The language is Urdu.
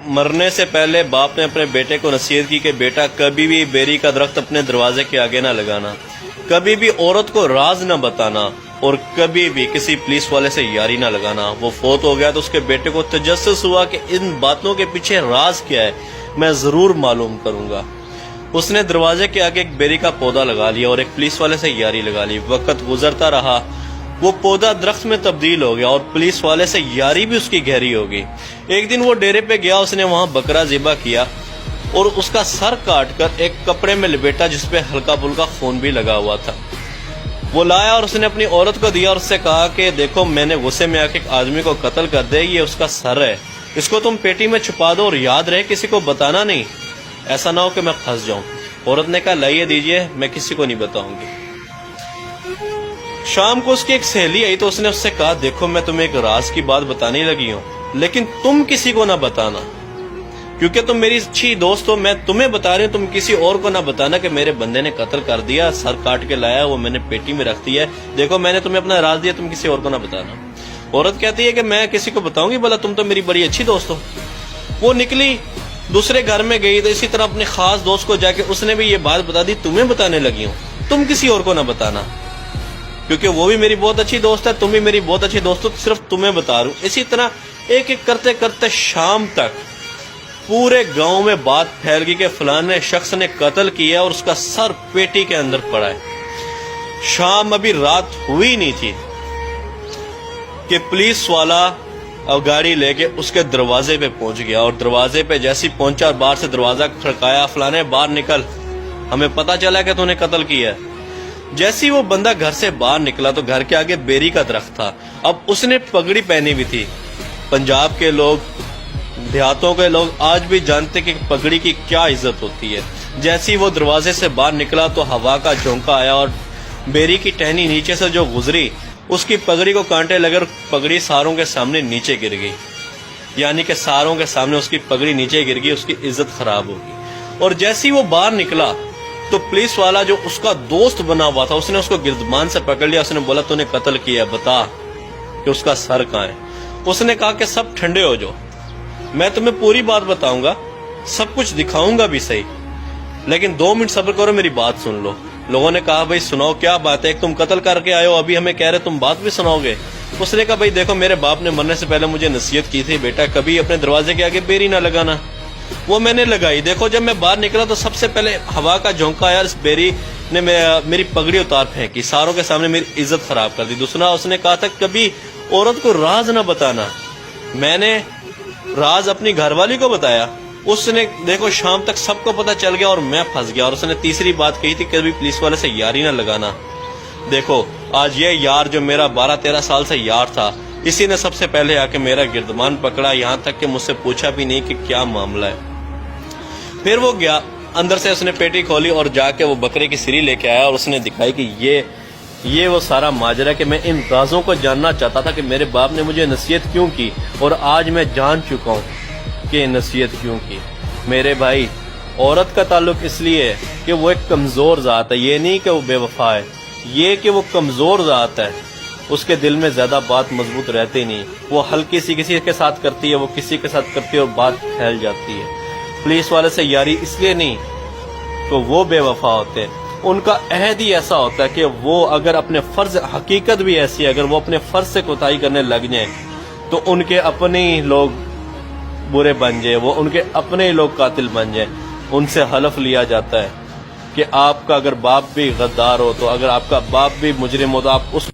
مرنے سے پہلے باپ نے اپنے بیٹے کو نصیحت کی کہ بیٹا کبھی بھی بیری کا درخت اپنے دروازے کے آگے نہ لگانا، کبھی بھی عورت کو راز نہ بتانا، اور کبھی بھی کسی پولیس والے سے یاری نہ لگانا۔ وہ فوت ہو گیا تو اس کے بیٹے کو تجسس ہوا کہ ان باتوں کے پیچھے راز کیا ہے، میں ضرور معلوم کروں گا۔ اس نے دروازے کے آگے ایک بیری کا پودا لگا لیا اور ایک پولیس والے سے یاری لگا لی۔ وقت گزرتا رہا، وہ پودا درخت میں تبدیل ہو گیا اور پولیس والے سے یاری بھی اس کی گہری ہو گئی۔ ایک دن وہ ڈیرے پہ گیا، اس نے وہاں بکرا ذبح کیا اور اس کا سر کاٹ کر ایک کپڑے میں لپیٹا جس پہ ہلکا پھلکا خون بھی لگا ہوا تھا۔ وہ لایا اور اس نے اپنی عورت کو دیا اور اس سے کہا کہ دیکھو میں نے غصے میں آ کے ایک آدمی کو قتل کر دے، یہ اس کا سر ہے، اس کو تم پیٹی میں چھپا دو اور یاد رہے کسی کو بتانا نہیں، ایسا نہ ہو کہ میں پھنس جاؤں۔ عورت نے کہا لائیے دیجئے، میں کسی کو نہیں بتاؤں گی۔ شام کو اس کی ایک سہیلی آئی تو اس نے اس سے کہا دیکھو میں تمہیں ایک راز کی بات بتانے لگی ہوں، لیکن تم کسی کو نہ بتانا، کیونکہ تم میری اچھی دوست ہو، میں تمہیں بتا رہی ہوں، تم کسی اور کو نہ بتانا کہ میرے بندے نے قتل کر دیا، سر کاٹ کے لایا، وہ میں نے پیٹی میں رکھ دیا ہے، دیکھو میں نے تمہیں اپنا راز دیا، تم کسی اور کو نہ بتانا۔ عورت کہتی ہے کہ میں کسی کو بتاؤں گی، بھلا تم تو میری بڑی اچھی دوست ہو۔ وہ نکلی، دوسرے گھر میں گئی تو اسی طرح اپنے خاص دوست کو جا کے اس نے بھی یہ بات بتا دی، تمہیں بتانے لگی ہوں، تم کسی اور کو نہ بتانا، کیونکہ وہ بھی میری بہت اچھی دوست ہے، تم بھی میری بہت اچھی دوست ہو، صرف تمہیں بتا رہا ہوں۔ اسی طرح ایک ایک کرتے کرتے شام تک پورے گاؤں میں بات پھیل گئی کہ فلانے شخص نے قتل کیا اور اس کا سر پیٹی کے اندر پڑا ہے۔ شام ابھی رات ہوئی نہیں تھی کہ پولیس والا اور گاڑی لے کے اس کے دروازے پہ پہنچ گیا، اور دروازے پہ جیسی پہنچا اور باہر سے دروازہ کھڑکایا، فلانے باہر نکل، ہمیں پتہ چلا کہ تو نے قتل کیا ہے۔ جیسی وہ بندہ گھر سے باہر نکلا تو گھر کے آگے بیری کا درخت تھا۔ اب اس نے پگڑی پہنی ہوئی تھی۔ پنجاب کے لوگ، دیہاتوں کے لوگ آج بھی جانتے کہ پگڑی کی کیا عزت ہوتی ہے۔ جیسی وہ دروازے سے باہر نکلا تو ہوا کا جھونکا آیا اور بیری کی ٹہنی نیچے سے جو گزری اس کی پگڑی کو کانٹے لگے اور پگڑی ساروں کے سامنے نیچے گر گئی، یعنی کہ ساروں کے سامنے اس کی پگڑی نیچے گر گئی، اس کی عزت خراب ہو گئی۔ اور جیسی وہ باہر نکلا تو پولیس والا جو اس کا دوست بنا ہوا تھا اس نے اس کو گردمان سے پکڑ لیا، اس نے بولا تو نے قتل کیا، بتا کہ اس کا سر کہاں ہے۔ اس نے کہا کہ سب ٹھنڈے ہو جاؤ، میں تمہیں پوری بات بتاؤں گا، سب کچھ دکھاؤں گا بھی صحیح، لیکن 2 منٹ صبر کرو، میری بات سن لو۔ لوگوں نے کہا بھائی سناؤ کیا بات ہے، ایک تم قتل کر کے آئے ہو، ابھی ہمیں کہہ رہے تم بات بھی سناؤ گے۔ اس نے کہا بھائی دیکھو میرے باپ نے مرنے سے پہلے مجھے نصیحت کی تھی بیٹا کبھی اپنے دروازے کے آگے بیری نہ لگانا، وہ میں نے لگائی۔ دیکھو جب میں باہر نکلا تو سب سے پہلے ہوا کا جھونکا آیا، اس بیری نے میری پگڑی اتار پھینکی، ساروں کے سامنے میری عزت خراب کر دی۔ دوسرا اس نے کہا تھا کبھی عورت کو راز نہ بتانا، میں نے راز اپنی گھر والی کو بتایا، اس نے دیکھو شام تک سب کو پتہ چل گیا اور میں پھنس گیا۔ اور اس نے تیسری بات کہی تھی کبھی پولیس والے سے یاری نہ لگانا۔ دیکھو آج یہ یار جو میرا 12-13 سال سے یار تھا، اسی نے سب سے پہلے آ کے میرا گردمان پکڑا، یہاں تک کہ مجھ سے پوچھا بھی نہیں کہ کیا معاملہ ہے۔ پھر وہ گیا اندر سے، اس نے پیٹی کھولی اور جا کے وہ بکرے کی سری لے کے آیا اور اس نے دکھائی کہ یہ وہ سارا ماجرا کہ میں ان رازوں کو جاننا چاہتا تھا کہ میرے باپ نے مجھے نصیحت کیوں کی، اور آج میں جان چکا ہوں کہ نصیحت کیوں کی۔ میرے بھائی عورت کا تعلق اس لیے ہے کہ وہ ایک کمزور ذات ہے، یہ نہیں کہ وہ بے وفا ہے، یہ کہ وہ کمزور ذات ہے، اس کے دل میں زیادہ بات مضبوط رہتی نہیں، وہ ہلکی سی کسی کے ساتھ کرتی ہے، وہ کسی کے ساتھ کرتی ہے اور بات پھیل جاتی ہے۔ پولیس والے سے یاری اس لیے نہیں تو وہ بے وفا ہوتے ہیں، ان کا عہد ہی ایسا ہوتا ہے کہ وہ اگر اپنے فرض، حقیقت بھی ایسی ہے، اگر وہ اپنے فرض سے کوتاہی کرنے لگ جائیں تو ان کے اپنے ہی لوگ برے بن جائیں، وہ ان کے اپنے ہی لوگ قاتل بن جائیں۔ ان سے حلف لیا جاتا ہے کہ آپ کا اگر باپ بھی غدار ہو، تو اگر آپ کا باپ بھی مجرم ہو تو آپ اس